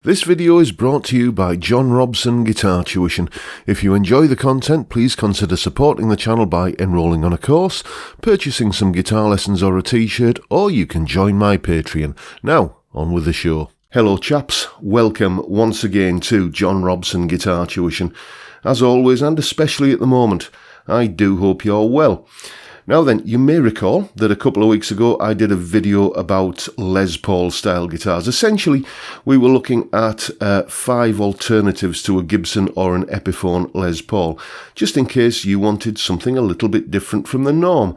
This video is brought to you by John Robson Guitar Tuition. If you enjoy the content, please consider supporting the channel by enrolling on a course, purchasing some guitar lessons or a t-shirt, or you can join my Patreon. Now, on with the show. Hello chaps, welcome once again to John Robson Guitar Tuition. As always, and especially at the moment, I do hope you're well. Now then, you may recall that a couple of weeks ago I did a video about Les Paul style guitars. Essentially, we were looking at 5 alternatives to a Gibson or an Epiphone Les Paul, just in case you wanted something a little bit different from the norm.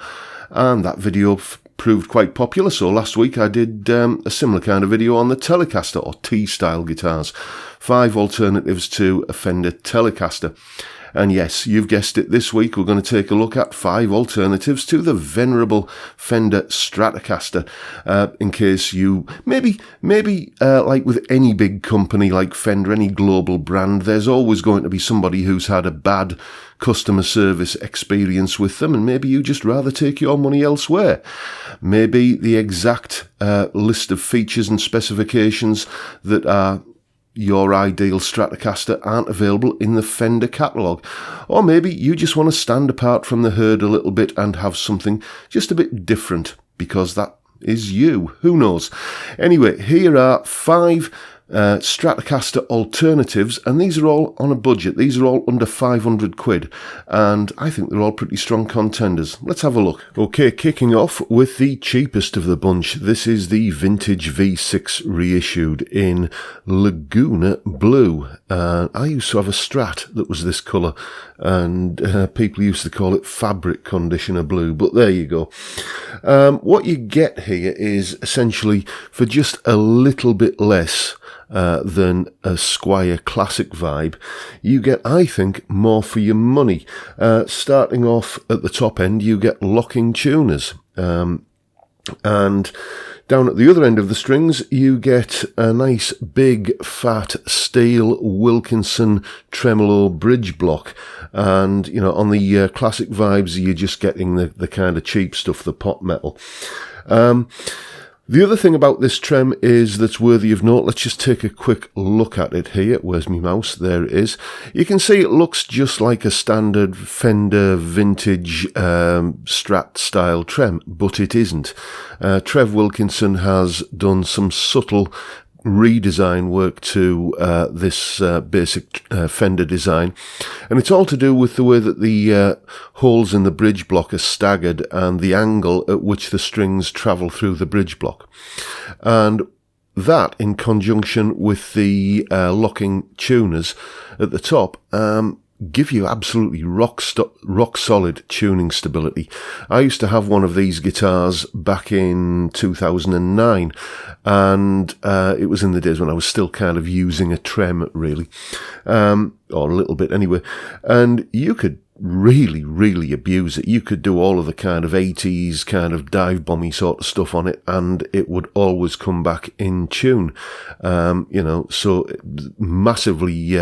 And that video proved quite popular, so last week I did a similar kind of video on the Telecaster or T-style guitars. 5 alternatives to a Fender Telecaster. And yes, you've guessed it, this week we're going to take a look at 5 alternatives to the venerable Fender Stratocaster. In case you, maybe like with any big company like Fender, any global brand, there's always going to be somebody who's had a bad customer service experience with them, and maybe you just rather take your money elsewhere. Maybe the exact list of features and specifications that are your ideal Stratocaster aren't available in the Fender catalogue. Or maybe you just want to stand apart from the herd a little bit and have something just a bit different, because that is you. Who knows? Anyway, here are 5 Stratocaster alternatives, and these are all on a budget. These are all under 500 quid, and I think they're all pretty strong contenders. Let's have a look. Okay, kicking off with the cheapest of the bunch. This is the vintage V6 reissued in Laguna Blue. I used to have a Strat that was this colour, and people used to call it fabric conditioner blue, but there you go. What you get here is essentially, for just a little bit less than a Squier Classic vibe, you get, I think, more for your money. Starting off at the top end, you get locking tuners. And down at the other end of the strings, you get a nice big fat steel Wilkinson tremolo bridge block. And, you know, on the classic vibes, you're just getting the kind of cheap stuff, the pot metal. The other thing about this trem is that's worthy of note. Let's just take a quick look at it here. Where's my mouse? There it is. You can see it looks just like a standard Fender vintage Strat style trem, but it isn't. Trev Wilkinson has done some subtle redesign work to this basic Fender design, and it's all to do with the way that the holes in the bridge block are staggered and the angle at which the strings travel through the bridge block. And that, in conjunction with the locking tuners at the top, give you absolutely rock solid tuning stability. I used to have one of these guitars back in 2009, and it was in the days when I was still kind of using a trem, really, or a little bit anyway, and you could really abuse it. You could do all of the kind of 80s kind of dive bomby sort of stuff on it, and it would always come back in tune. You know, so massively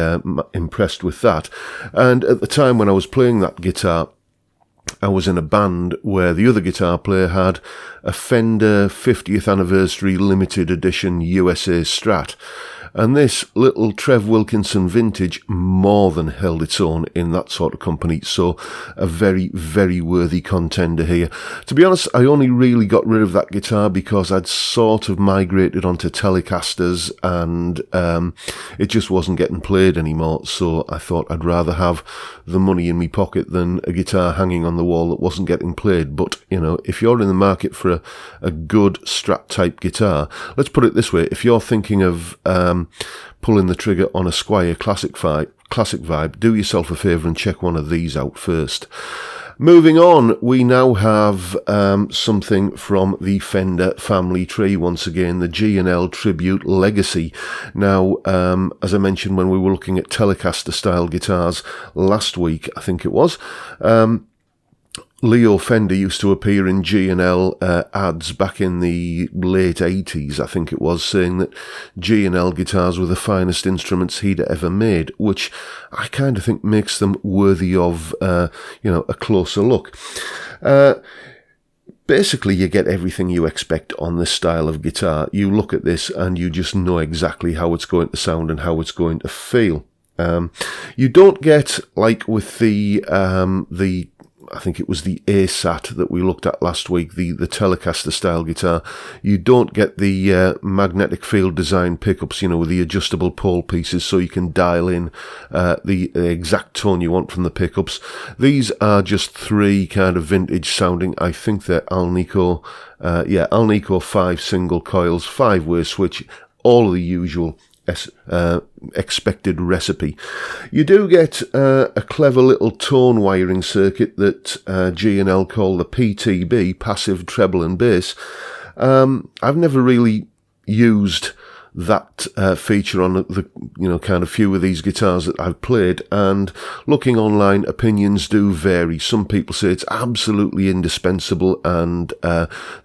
impressed with that. And at the time when I was playing that guitar, I was in a band where the other guitar player had a Fender 50th anniversary limited edition USA Strat. And this little Trev Wilkinson vintage more than held its own in that sort of company. So a very worthy contender here. To be honest, I only really got rid of that guitar because I'd sort of migrated onto Telecasters, and it just wasn't getting played anymore. So I thought I'd rather have the money in my pocket than a guitar hanging on the wall that wasn't getting played. But, you know, if you're in the market for a good Strat type guitar, let's put it this way, if you're thinking of pulling the trigger on a Squier Classic vibe, do yourself a favour and check one of these out first. Moving on, we now have something from the Fender family tree once again, the G&L Tribute Legacy. Now, as I mentioned when we were looking at Telecaster style guitars last week, I think it was, Leo Fender used to appear in G&L ads back in the late 80s, I think it was, saying that G&L guitars were the finest instruments he'd ever made, which I kind of think makes them worthy of, you know, a closer look. Basically, you get everything you expect on this style of guitar. You look at this and you just know exactly how it's going to sound and how it's going to feel. You don't get, like with the I think it was the ASAT that we looked at last week, the Telecaster style guitar. You don't get the magnetic field design pickups, with the adjustable pole pieces, so you can dial in the exact tone you want from the pickups. These are just 3 kind of vintage sounding. I think they're Alnico 5 single coils, 5-way switch, all of the usual expected recipe. You do get a clever little tone wiring circuit that G&L call the PTB, passive treble and bass. I've never really used that feature on the kind of few of these guitars that I've played, and looking online, opinions do vary. Some people say it's absolutely indispensable and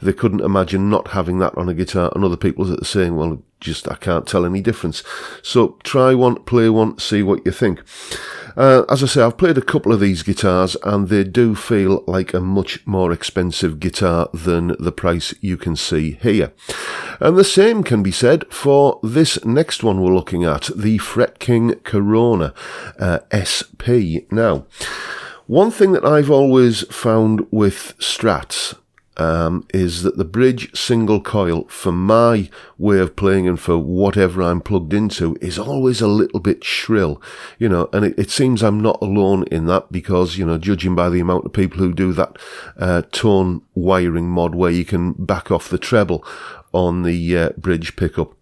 they couldn't imagine not having that on a guitar, and other people are saying, well, I can't tell any difference. So try one, play one, see what you think. As I say, I've played a couple of these guitars and they do feel like a much more expensive guitar than the price you can see here. And the same can be said for this next one we're looking at, the Fret King Corona SP. Now, one thing that I've always found with Strats is that the bridge single coil, for my way of playing and for whatever I'm plugged into, is always a little bit shrill, and it seems I'm not alone in that, because, judging by the amount of people who do that tone wiring mod where you can back off the treble on the bridge pickup.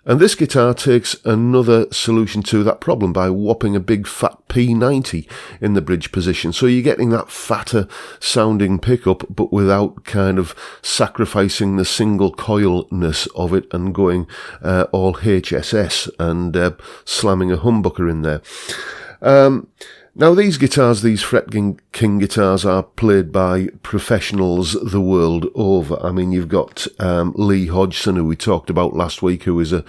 And this guitar takes another solution to that problem by whopping a big fat P90 in the bridge position. So you're getting that fatter sounding pickup, but without kind of sacrificing the single coilness of it and going all HSS and slamming a humbucker in there. Now, these guitars, these Fret King guitars, are played by professionals the world over. I mean, you've got Lee Hodgson, who we talked about last week, who is a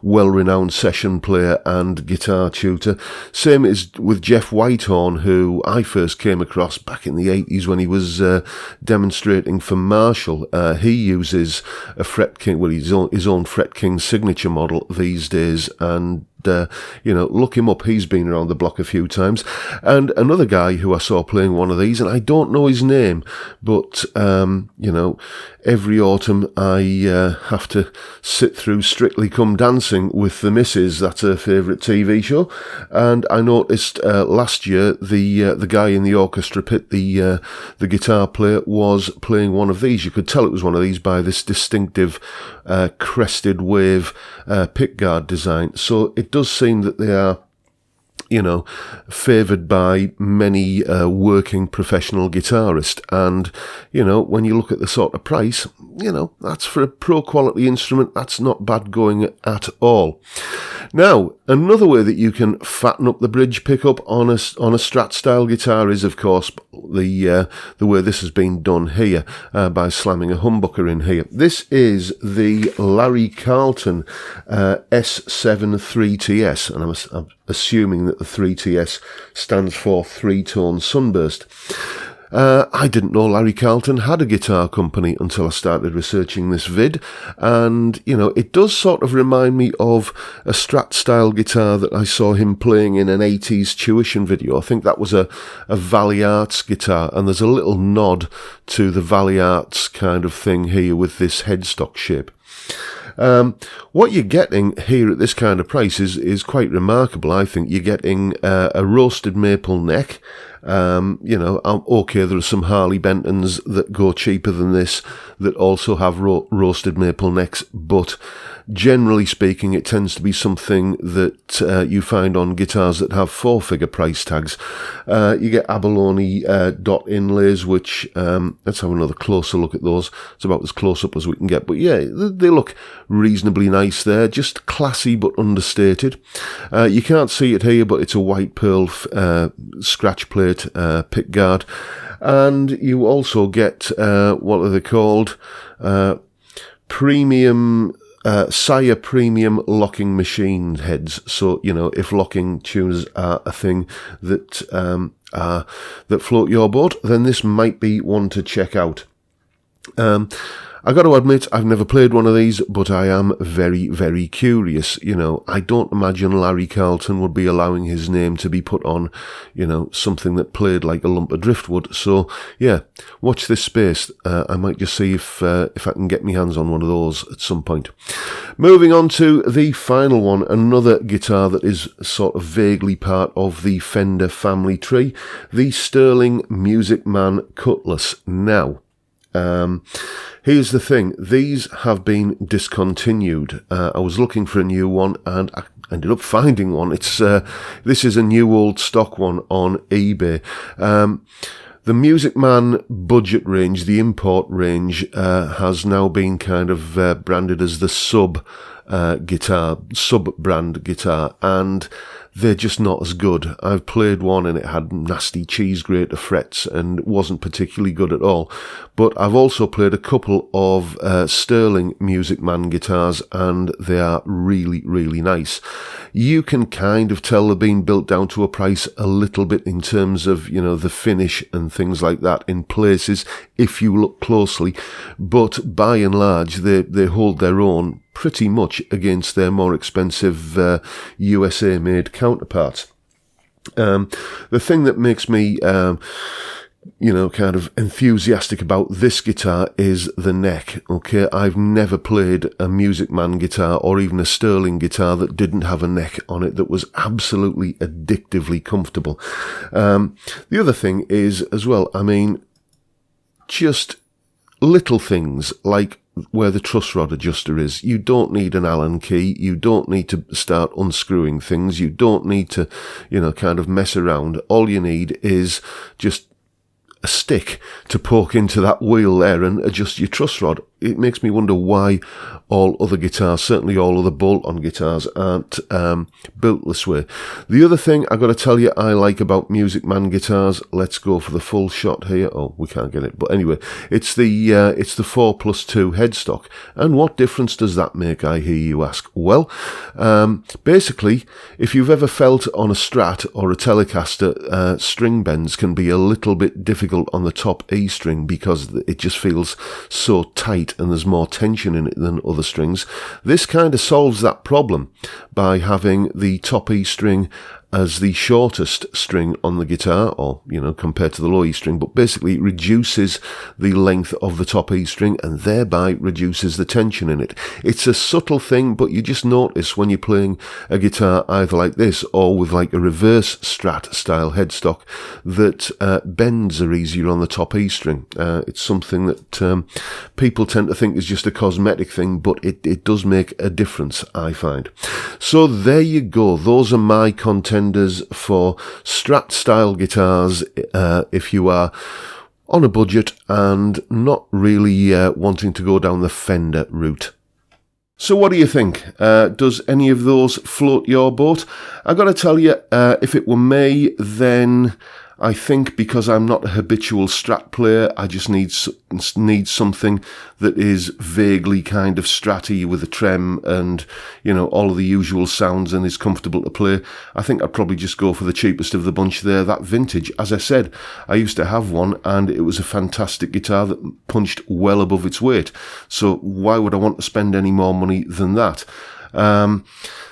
well-renowned session player and guitar tutor. Same is with Jeff Whitehorn, who I first came across back in the 80s when he was demonstrating for Marshall. He uses a Fret King, well, his own Fret King signature model these days, and look him up. He's been around the block a few times. And another guy who I saw playing one of these, and I don't know his name, but, every autumn I have to sit through Strictly Come Dancing with the missus. That's her favourite TV show. And I noticed last year the guy in the orchestra pit, the guitar player, was playing one of these. You could tell it was one of these by this distinctive crested wave pickguard design. So it does seem that they are, favoured by many working professional guitarists. And, when you look at the sort of price, that's for a pro quality instrument, that's not bad going at all. Now, another way that you can fatten up the bridge pickup on a Strat style guitar is, of course, the way this has been done here, by slamming a humbucker in here. This is the Larry Carlton S7 TS, and I'm assuming that the 3TS stands for three-tone sunburst. I didn't know Larry Carlton had a guitar company until I started researching this vid, and, it does sort of remind me of a Strat-style guitar that I saw him playing in an 80s tuition video. I think that was a Valley Arts guitar, and there's a little nod to the Valley Arts kind of thing here with this headstock shape. What you're getting here at this kind of price is quite remarkable, I think. You're getting a roasted maple neck. Okay, there are some Harley Bentons that go cheaper than this that also have roasted maple necks, but generally speaking, it tends to be something that you find on guitars that have 4-figure price tags. You get abalone dot inlays, which, let's have another closer look at those. It's about as close up as we can get, but yeah, they look reasonably nice there, just classy but understated. You can't see it here, but it's a white pearl scratch plate pickguard, and you also get what are they called? Premium Sire Premium locking machine heads. So, if locking tuners are a thing that float your boat, then this might be one to check out. I got to admit, I've never played one of these, but I am very, very curious. You know, I don't imagine Larry Carlton would be allowing his name to be put on, you know, something that played like a lump of driftwood. So, yeah, watch this space. I might just see if I can get my hands on one of those at some point. Moving on to the final one, another guitar that is sort of vaguely part of the Fender family tree, the Sterling Music Man Cutlass. Now, here's the thing, these have been discontinued. I was looking for a new one and I ended up finding one. This is a new old stock one on eBay. The Music Man budget range, the import range, has now been kind of branded as the sub-brand guitar, and they're just not as good. I've played one and it had nasty cheese grater frets and wasn't particularly good at all. But I've also played a couple of Sterling Music Man guitars and they are really, really nice. You can kind of tell they're being built down to a price a little bit in terms of, you know, the finish and things like that in places if you look closely. But by and large, they hold their own pretty much against their more expensive USA-made counterparts. The thing that makes me, you know, kind of enthusiastic about this guitar is the neck. Okay, I've never played a Music Man guitar or even a Sterling guitar that didn't have a neck on it that was absolutely addictively comfortable. The other thing is as well, I mean, just little things like where the truss rod adjuster is. You don't need an Allen key. You don't need to start unscrewing things. You don't need to, you know, kind of mess around. All you need is just a stick to poke into that wheel there and adjust your truss rod. It makes me wonder why all other guitars, certainly all other bolt-on guitars, aren't built this way. The other thing I've got to tell you I like about Music Man guitars, let's go for the full shot here. Oh, we can't get it. But anyway, it's the 4+2 headstock. And what difference does that make, I hear you ask? Well, basically, if you've ever felt on a Strat or a Telecaster, string bends can be a little bit difficult on the top E string because it just feels so tight and there's more tension in it than other strings. This kind of solves that problem by having the top E string as the shortest string on the guitar, or, you know, compared to the low E string, but basically it reduces the length of the top E string and thereby reduces the tension in it. It's a subtle thing, but you just notice when you're playing a guitar either like this or with like a reverse Strat style headstock that bends are easier on the top E string. It's something that people tend to think is just a cosmetic thing, but it does make a difference, I find. So there you go. Those are my contenders for Strat style guitars if you are on a budget and not really wanting to go down the Fender route. So what do you think? Does any of those float your boat? I've got to tell you, if it were me, then I think because I'm not a habitual Strat player, I just need something that is vaguely kind of Stratty with a trem and, you know, all of the usual sounds and is comfortable to play. I think I'd probably just go for the cheapest of the bunch there, that vintage. As I said, I used to have one and it was a fantastic guitar that punched well above its weight. So why would I want to spend any more money than that?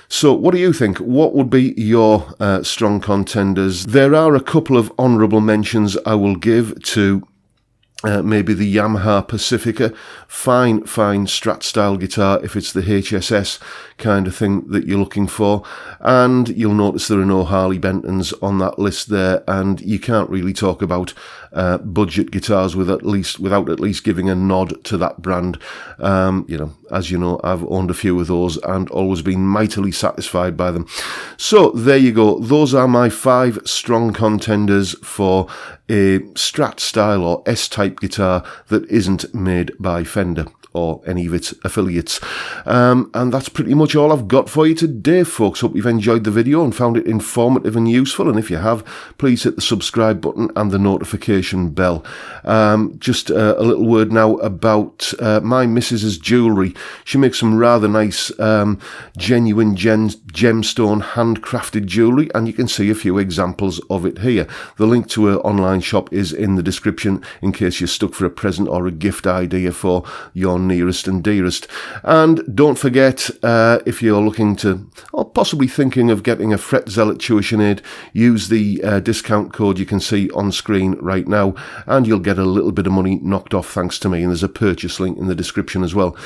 So what do you think? What would be your strong contenders? There are a couple of honourable mentions I will give to maybe the Yamaha Pacifica. Fine Strat style guitar if it's the HSS kind of thing that you're looking for. And you'll notice there are no Harley Bentons on that list there, and you can't really talk about budget guitars without at least giving a nod to that brand. You know, as you know, I've owned a few of those and always been mightily satisfied by them. So there you go. Those are my 5 strong contenders for a Strat style or S-type guitar that isn't made by Fender. or any of its affiliates. And that's pretty much all I've got for you today, folks. Hope you've enjoyed the video and found it informative and useful, and if you have, please hit the subscribe button and the notification bell. Just a little word now about my missus's jewellery. She makes some rather nice genuine gemstone handcrafted jewellery, and you can see a few examples of it here. The link to her online shop is in the description in case you're stuck for a present or a gift idea for your nearest and dearest. And don't forget, if you're looking to, or possibly thinking of getting a Fret Zealot tuition aid, use the discount code you can see on screen right now, and you'll get a little bit of money knocked off thanks to me, and there's a purchase link in the description as well.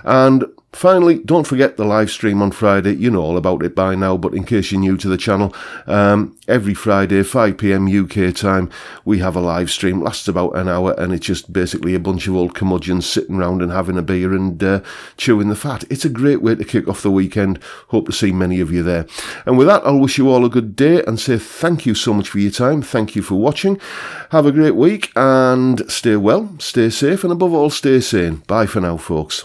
And finally, don't forget the live stream on Friday. You know all about it by now, but in case you're new to the channel, every Friday, 5 PM UK time, we have a live stream. Lasts about an hour, and it's just basically a bunch of old curmudgeons sitting around and having a beer and chewing the fat. It's a great way to kick off the weekend. Hope to see many of you there. And with that, I'll wish you all a good day and say thank you so much for your time. Thank you for watching. Have a great week and stay well, stay safe, and above all, stay sane. Bye for now, folks.